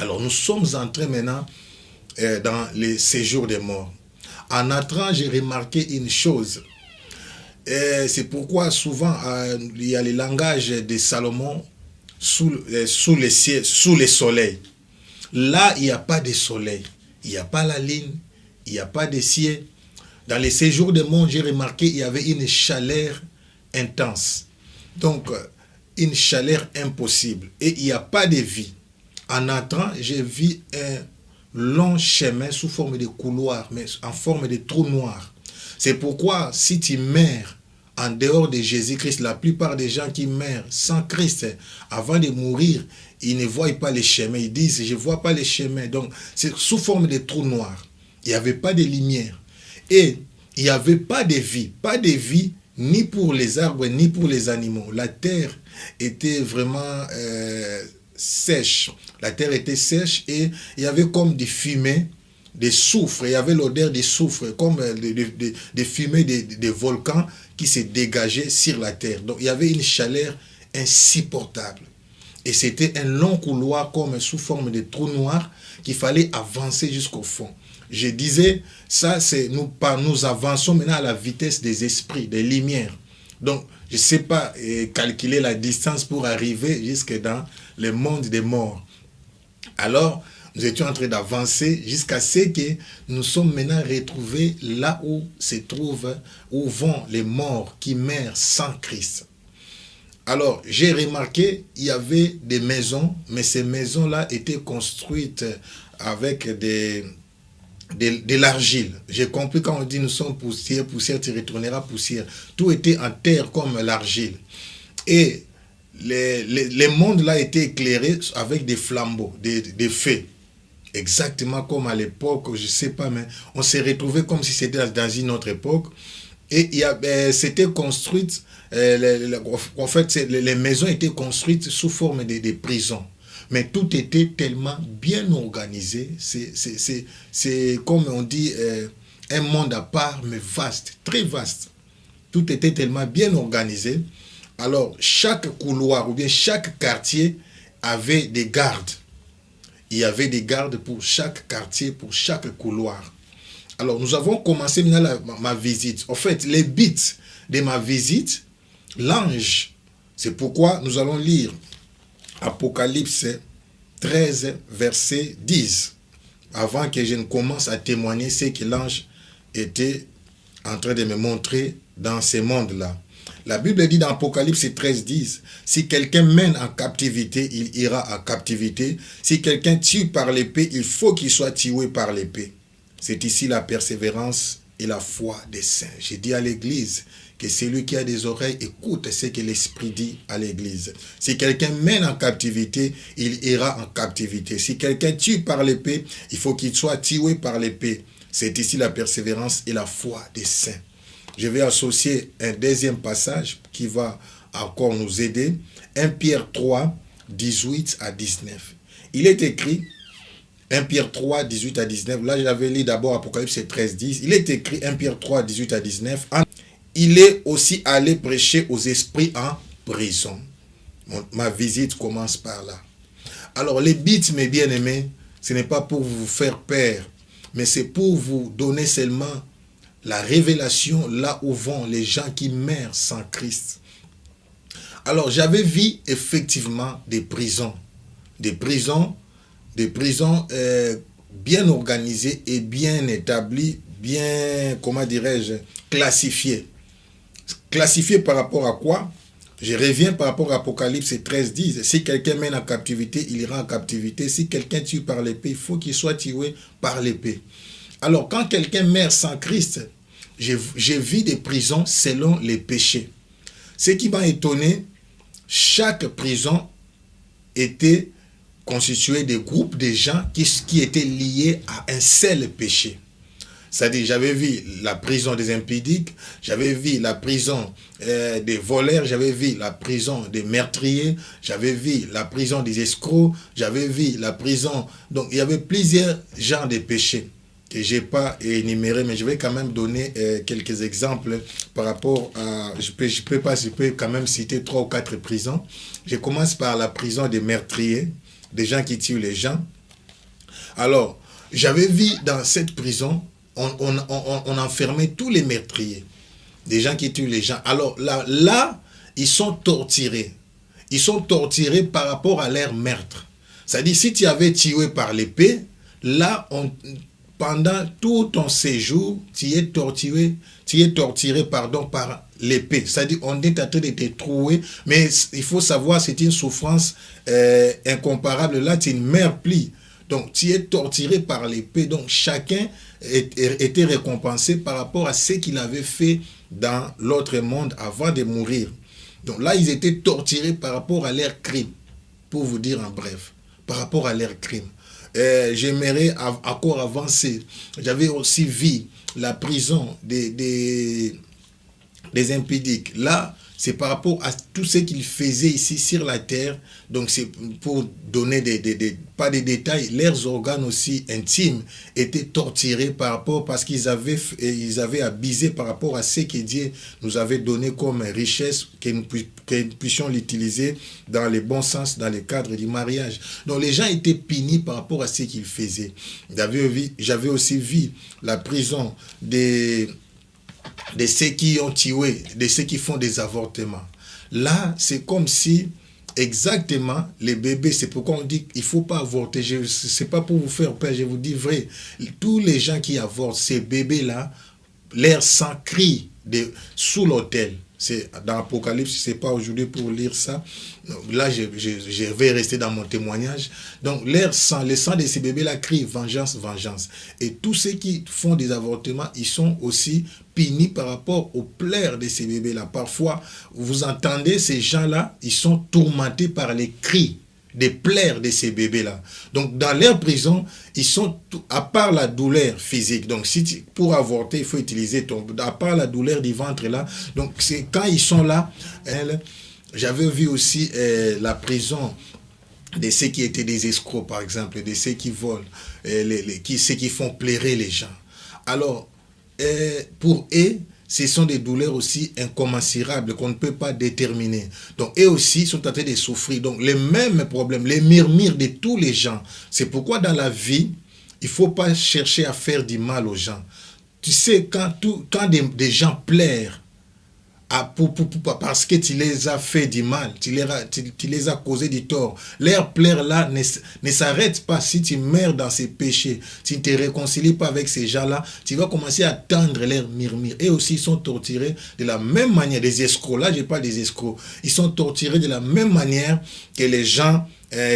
Alors nous sommes entrés maintenant dans les séjours des morts. En entrant, j'ai remarqué une chose. C'est pourquoi souvent il y a le langage de Salomon sous les soleils. Là, il n'y a pas de soleil, il n'y a pas la lune, il n'y a pas de ciel. Dans les séjours des monts, j'ai remarqué qu'il y avait une chaleur intense. Donc, une chaleur impossible. Et il n'y a pas de vie. En entrant, j'ai vu un long chemin sous forme de couloir, mais en forme de trou noir. C'est pourquoi, si tu meurs en dehors de Jésus-Christ, la plupart des gens qui meurent sans Christ, avant de mourir, ils ne voient pas les chemins. Ils disent, je ne vois pas les chemins. Donc, c'est sous forme de trou noir. Il n'y avait pas de lumière. Et il n'y avait pas de vie. Pas de vie ni pour les arbres, ni pour les animaux. La terre était vraiment sèche. La terre était sèche et il y avait comme des fumées, des soufres. Il y avait l'odeur des soufres, comme des fumées des volcans qui se dégageaient sur la terre. Donc il y avait une chaleur insupportable. Et c'était un long couloir comme sous forme de trou noir qu'il fallait avancer jusqu'au fond. Je disais, ça c'est nous avançons maintenant à la vitesse des esprits, des lumières. Donc, je ne sais pas calculer la distance pour arriver jusque dans le monde des morts. Alors, nous étions en train d'avancer jusqu'à ce que nous sommes maintenant retrouvés là où se trouvent, où vont les morts qui meurent sans Christ. Alors, j'ai remarqué, il y avait des maisons, mais ces maisons-là étaient construites avec de l'argile. J'ai compris quand on dit nous sommes poussière, poussière, tu retourneras poussière. Tout était en terre comme l'argile. Et les mondes là étaient éclairés avec des flambeaux, des feux. Exactement comme à l'époque, je ne sais pas, mais on s'est retrouvé comme si c'était dans une autre époque. Et c'était construite, en fait, les maisons étaient construites sous forme de prisons. Mais tout était tellement bien organisé. C'est comme on dit, un monde à part, mais vaste, très vaste. Tout était tellement bien organisé. Alors, chaque couloir ou bien chaque quartier avait des gardes. Il y avait des gardes pour chaque quartier, pour chaque couloir. Alors, nous avons commencé maintenant ma visite. En fait, les buts de ma visite, l'ange, c'est pourquoi nous allons lire Apocalypse 13, verset 10. Avant que je ne commence à témoigner ce que l'ange était en train de me montrer dans ce monde-là. La Bible dit dans Apocalypse 13, 10, si quelqu'un mène en captivité, il ira en captivité. Si quelqu'un tue par l'épée, il faut qu'il soit tué par l'épée. C'est ici la persévérance et la foi des saints. J'ai dit à l'Église que celui qui a des oreilles écoute ce que l'Esprit dit à l'Église. Si quelqu'un mène en captivité, il ira en captivité. Si quelqu'un tue par l'épée, il faut qu'il soit tué par l'épée. C'est ici la persévérance et la foi des saints. Je vais associer un deuxième passage qui va encore nous aider. 1 Pierre 3, 18 à 19. Il est écrit, 1 Pierre 3, 18 à 19. Là, j'avais lu d'abord Apocalypse 13, 10. Il est écrit 1 Pierre 3, 18 à 19. Il est aussi allé prêcher aux esprits en prison. Ma visite commence par là. Alors, les bits, mes bien-aimés, ce n'est pas pour vous faire peur, mais c'est pour vous donner seulement la révélation là où vont les gens qui meurent sans Christ. Alors, j'avais vu effectivement des prisons bien organisées et bien établies, bien, comment dirais-je, classifiées. Classifiées par rapport à quoi? Je reviens par rapport à Apocalypse 13, 10. Si quelqu'un mène en captivité, il ira en captivité. Si quelqu'un tue par l'épée, il faut qu'il soit tué par l'épée. Alors, quand quelqu'un meurt sans Christ, j'ai vu des prisons selon les péchés. Ce qui m'a étonné, chaque prison était constituée de groupes de gens qui étaient liés à un seul péché. C'est-à-dire, j'avais vu la prison des impudiques, j'avais vu la prison des voleurs, j'avais vu la prison des meurtriers, j'avais vu la prison des escrocs, j'avais vu la prison... Donc, il y avait plusieurs genres de péchés que je n'ai pas énumérés, mais je vais quand même donner quelques exemples par rapport à... Je peux quand même citer 3 ou 4 prisons. Je commence par la prison des meurtriers, des gens qui tuent les gens. Alors, j'avais vu dans cette prison, on enfermait tous les meurtriers, des gens qui tuent les gens. Alors là, ils sont torturés. Ils sont torturés par rapport à leur meurtre. C'est-à-dire, si tu avais tué par l'épée, là, pendant tout ton séjour, tu es torturé par l'épée. C'est-à-dire, on est en train de te trouver, mais il faut savoir, c'est une souffrance incomparable. Là, tu ne meurs plus. Donc, tu es torturé par l'épée. Donc, chacun était récompensé par rapport à ce qu'il avait fait dans l'autre monde avant de mourir. Donc là, ils étaient torturés par rapport à leurs crimes, pour vous dire en bref, par rapport à leurs crimes. J'aimerais encore avancer. J'avais aussi vu la prison des impudiques. Là, c'est par rapport à tout ce qu'ils faisaient ici sur la terre. Donc, c'est pour donner pas des détails. Leurs organes aussi intimes étaient torturés par rapport, parce qu'ils avaient abusé par rapport à ce que Dieu nous avait donné comme richesse, que nous puissions l'utiliser dans le bon sens, dans le cadre du mariage. Donc, les gens étaient punis par rapport à ce qu'ils faisaient. J'avais aussi vu la prison de ceux qui ont tué, de ceux qui font des avortements. Là, c'est comme si, exactement, les bébés, c'est pourquoi on dit qu'il ne faut pas avorter. Ce n'est pas pour vous faire peur, je vous dis vrai. Tous les gens qui avortent, ces bébés-là, leur sang crie sous l'autel. C'est dans l'Apocalypse, ce n'est pas aujourd'hui pour lire ça. Là, je vais rester dans mon témoignage. Donc, le sang de ces bébés-là crie vengeance, vengeance. Et tous ceux qui font des avortements, ils sont aussi punis par rapport aux pleurs de ces bébés-là. Parfois, vous entendez ces gens-là, ils sont tourmentés par les cris des pleurs de ces bébés-là. Donc, dans leur prison, ils sont, à part la douleur physique, donc pour avorter, il faut utiliser à part la douleur du ventre là, donc c'est quand ils sont là, j'avais vu aussi la prison de ceux qui étaient des escrocs, par exemple, de ceux qui volent, ceux qui font pleurer les gens. Alors, pour eux, ce sont des douleurs aussi incommensurables qu'on ne peut pas déterminer. Donc, eux aussi sont en train de souffrir. Donc, les mêmes problèmes, les murmures de tous les gens. C'est pourquoi dans la vie, il ne faut pas chercher à faire du mal aux gens. Tu sais, quand des gens pleurent, parce que tu les as fait du mal, tu les as causé du tort. Leur pleurs là ne s'arrête pas. Si tu meurs dans ces péchés, tu ne te réconcilies pas avec ces gens-là, tu vas commencer à tendre leurs murmures. Et aussi, ils sont torturés de la même manière. Les escrocs, là, je parle des escrocs. Ils sont torturés de la même manière que les gens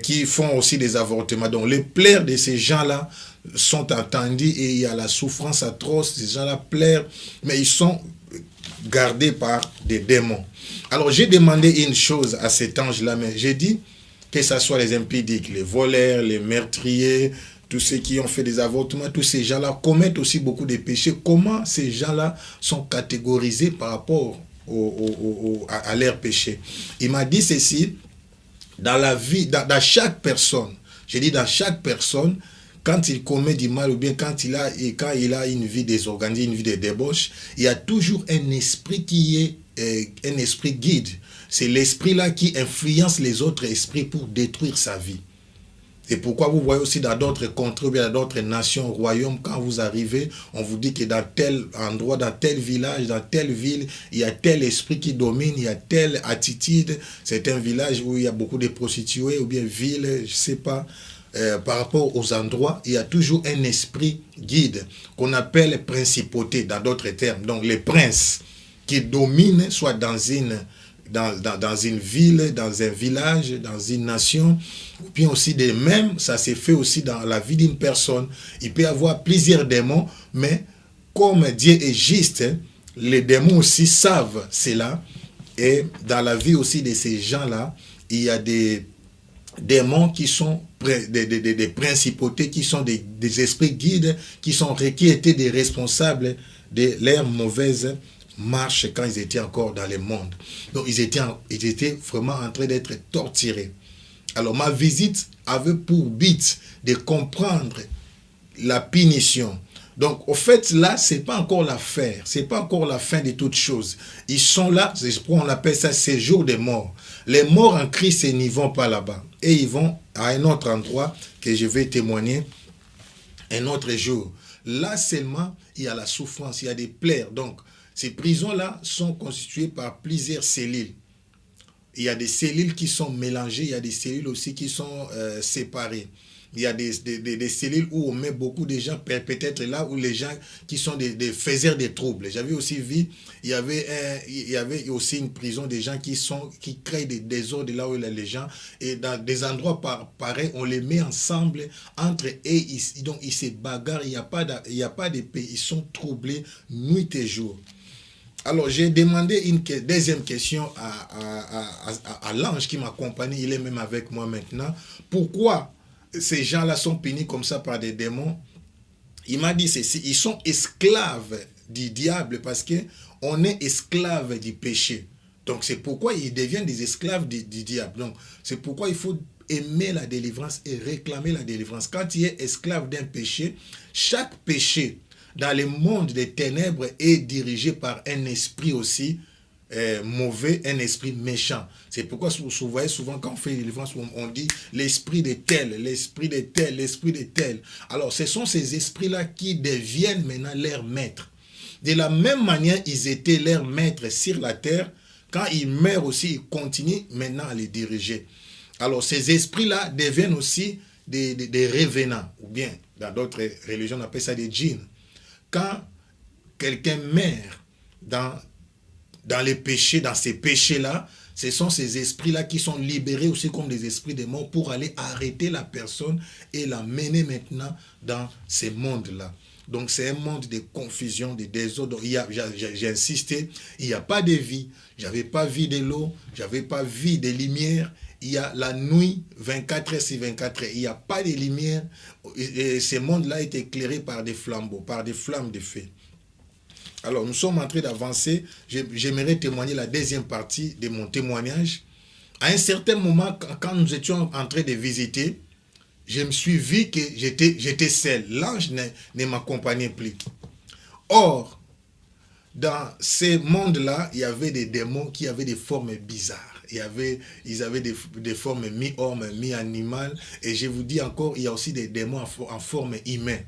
qui font aussi des avortements. Donc, les pleurs de ces gens-là sont entendus et il y a la souffrance atroce. Ces gens-là pleurent, mais ils sont gardés par des démons. Alors, j'ai demandé une chose à cet ange-là, mais j'ai dit que ce soit les impudiques, les voleurs, les meurtriers, tous ceux qui ont fait des avortements, tous ces gens-là commettent aussi beaucoup de péchés. Comment ces gens-là sont catégorisés par rapport à leurs péchés? Il m'a dit ceci, dans la vie, dans chaque personne, j'ai dit dans chaque personne, quand il commet du mal ou bien quand il a une vie désorganisée, une vie de débauche, il y a toujours un esprit qui est un esprit guide. C'est l'esprit-là qui influence les autres esprits pour détruire sa vie. C'est pourquoi vous voyez aussi dans d'autres contrées, dans d'autres nations, royaumes, quand vous arrivez, on vous dit que dans tel endroit, dans tel village, dans telle ville, il y a tel esprit qui domine, il y a telle attitude. C'est un village où il y a beaucoup de prostituées ou bien ville, je ne sais pas. Par rapport aux endroits, il y a toujours un esprit guide qu'on appelle principauté dans d'autres termes. Donc les princes qui dominent soit dans une ville, dans un village, dans une nation, ou bien aussi des mêmes, ça s'est fait aussi dans la vie d'une personne. Il peut y avoir plusieurs démons, mais comme Dieu est juste, les démons aussi savent cela. Et dans la vie aussi de ces gens-là, il y a des démons qui sont des principautés, qui sont des esprits guides, qui étaient des responsables de leur mauvaise marche quand ils étaient encore dans le monde. Donc ils étaient vraiment en train d'être torturés. Alors ma visite avait pour but de comprendre la punition. Donc, au fait, là, ce n'est pas encore l'affaire. Ce n'est pas encore la fin de toutes choses. Ils sont là, c'est pourquoi on appelle ça séjour des morts. Les morts en Christ, ils n'y vont pas là-bas. Et ils vont à un autre endroit que je vais témoigner un autre jour. Là seulement, il y a la souffrance, il y a des plaies. Donc, ces prisons-là sont constituées par plusieurs cellules. Il y a des cellules qui sont mélangées, il y a des cellules aussi qui sont séparées. Il y a des cellules où on met beaucoup de gens, peut-être là où les gens qui sont des faiseurs de troubles. J'avais aussi vu, il y avait aussi une prison des gens qui créent des désordres là où les gens, et dans des endroits pareils, on les met ensemble entre eux, donc ils se bagarrent, il n'y a pas de paix, ils sont troublés nuit et jour. Alors, j'ai demandé une deuxième question à l'ange qui m'accompagne, il est même avec moi maintenant. Pourquoi ces gens-là sont punis comme ça par des démons? Il m'a dit ceci, ils sont esclaves du diable parce qu'on est esclave du péché. Donc, c'est pourquoi ils deviennent des esclaves du diable. Donc, c'est pourquoi il faut aimer la délivrance et réclamer la délivrance. Quand tu es esclave d'un péché, chaque péché dans le monde des ténèbres est dirigé par un esprit aussi mauvais, un esprit méchant. C'est pourquoi vous voyez souvent quand on fait délivrance, on dit l'esprit de tel, l'esprit de tel, l'esprit de tel. Alors ce sont ces esprits-là qui deviennent maintenant leurs maîtres. De la même manière, ils étaient leurs maîtres sur la terre. Quand ils meurent aussi, ils continuent maintenant à les diriger. Alors ces esprits-là deviennent aussi des revenants, ou bien dans d'autres religions on appelle ça des djinns. Quand quelqu'un meurt dans les péchés, dans ces péchés-là, ce sont ces esprits-là qui sont libérés aussi comme des esprits des morts pour aller arrêter la personne et la mener maintenant dans ces mondes-là. Donc c'est un monde de confusion, de désordre. J'ai insisté, il n'y a pas de vie. Je n'avais pas vu de l'eau, je n'avais pas vu de lumière. Il y a la nuit, 24 heures sur 24 heures. Il n'y a pas de lumière. Et ce monde-là est éclairé par des flambeaux, par des flammes de feu. Alors, nous sommes en train d'avancer. J'aimerais témoigner la deuxième partie de mon témoignage. À un certain moment, quand nous étions en train de visiter, je me suis vu que j'étais seul. L'ange ne m'accompagnait plus. Or, dans ces mondes-là, il y avait des démons qui avaient des formes bizarres. Ils avaient des formes mi-homme, mi-animal. Et je vous dis encore, il y a aussi des démons en forme humaine.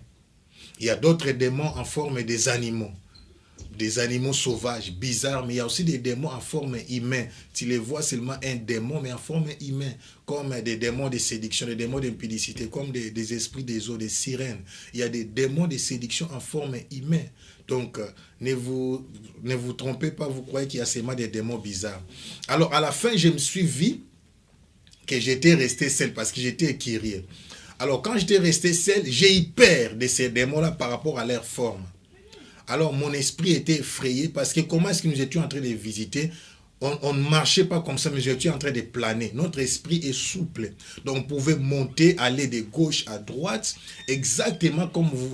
Il y a d'autres démons en forme des animaux sauvages, bizarres, mais il y a aussi des démons en forme humaine. Tu les vois seulement un démon, mais en forme humaine, comme des démons de séduction, des démons d'impudicité, comme des esprits des eaux, des sirènes. Il y a des démons de séduction en forme humaine. Donc, ne vous trompez pas, vous croyez qu'il y a seulement des démons bizarres. Alors, à la fin, je me suis vu que j'étais resté seul parce que j'étais curieux. Alors, quand j'étais resté seul, j'ai eu peur de ces démons-là par rapport à leur forme. Alors, mon esprit était effrayé parce que comment est-ce que nous étions en train de visiter? On ne marchait pas comme ça, mais nous étions en train de planer. Notre esprit est souple. Donc, on pouvait monter, aller de gauche à droite, exactement comme vous voyez.